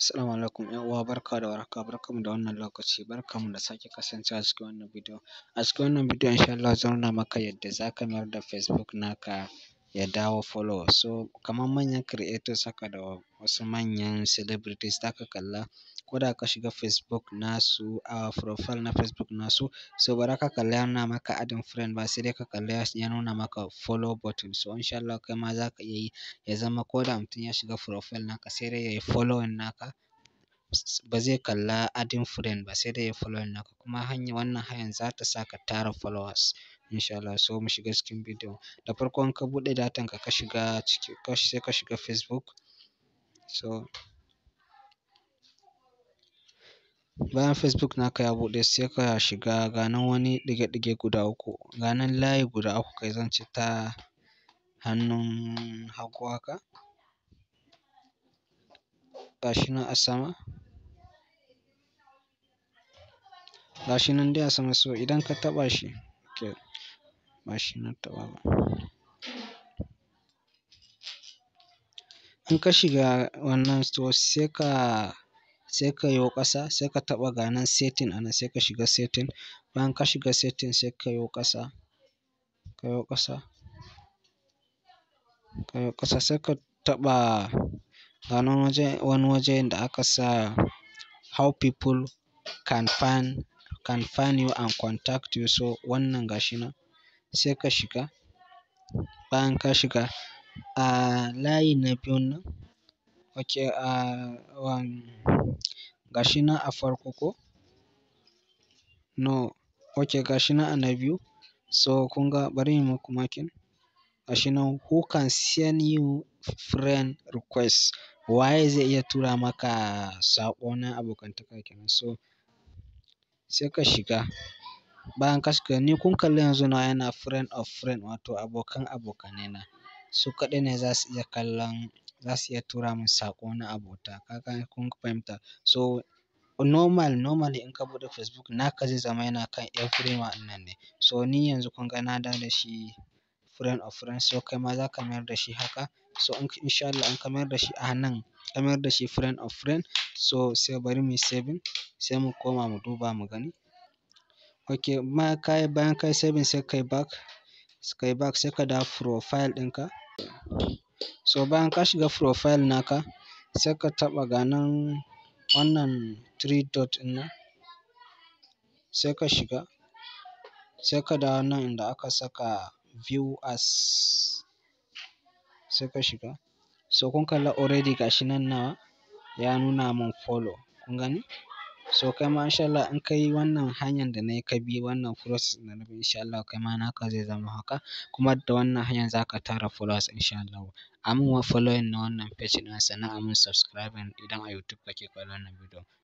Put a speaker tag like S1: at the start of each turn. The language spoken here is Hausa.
S1: Assalamu alaikum ƴan uwa, barka da warhaka, barkanmu da wannan lokaci, barkanmu da sake kasancewa a cikin wannan bidiyo. A cikin wannan bidiyo insha Allah zan nuna maka yadda zaka mayar da Facebook naka ya dawo follow. So kamar manyan creators haka da wasu manyan celebrities zaka kalla ko da ka shiga Facebook nasu a profile na Facebook nasu, so ba za ka kalla ya nuna maka adding friend ba, sai dai ka kalla ya nuna maka follow button. So insha Allah kai ma za ka iya yi ya zama ko da mutum ya shiga profile naka sai dai yayi following naka, ba zai kalla adding friend ba sai dai yayi following naka. Kuma wannan hanyar za ta sa ka tara followers insha Allah. So mu shiga cikin bidiyo. Da farko in ka buɗe datan ka shiga ciki sai ka shiga Facebook. So bayan Facebook naka ya buɗe sai ka shiga ga nan wani ɗige-ɗige guda uku, ga nan layi guda uku kai zan ce ta hannun hagu haka, gashi nan a sama, gashi nan dai a sama. So idan ka taɓa shi, okay, ba shi na taɓa ba. In ka shiga wannan to sai ka yo ƙasa, sai ka taɓa ga nan setting anan, sai ka shiga setting. Bayan ka shiga setting sai ka yo ƙasa, ka yo ƙasa, ka yo ƙasa sai ka taɓa ga nan wani waje da aka sa how people can find you and contact you. So wannan gashi nan sai ka shiga. Bayan ka shiga a layi na biyun nan, okay, gashi nan a farko ko? No, okay, gashi nan a na biyu. So kun ga bari in muku marking. Gashi nan who can send you friend request, waye zai iya tura maka saƙo na abokantaka kenan. So sai ka shiga. Bayan ka shiga, ni kun kalla yanzu nawa yana friend of friend, wato abokan abokanai na, su kaɗai ne za su iya kallon, za su iya tura min saƙo na abota. Kaga kun fahimta. So normally in ka buɗe Facebook naka zai zama yana kan everyone nan ne. So ni yanzu kun ga na dawo da shi friend of friend, so kai ma za ka mayar da shi haka. So insha Allah in ka mayar da shi a nan, ka mayar da shi friend of friend, so sai bari muyi saving, sai mu koma mu duba mu gani. Okay, bayan ka yi saving sai kai back, sai ka dawo profile ɗinka. So bayan ka shiga profile naka sai ka taɓa ga nan wannan three dot ɗin nan, sai ka shiga, sai ka dawo nan inda aka saka view as, sai ka shiga. So kun kalla already gashi nan nawa ya nuna mun follow, kun gani? So kai ma insha Allah in ka yi wannan hanyar da na yi, ka bi wannan process da na bi, insha Allah kai ma naka zai zama haka. Kuma da wannan hanyar za ka tara followers insha Allah. A mun following na wannan page ɗin sannan a mun subscribing idan a YouTube kake kallon wannan bidiyo.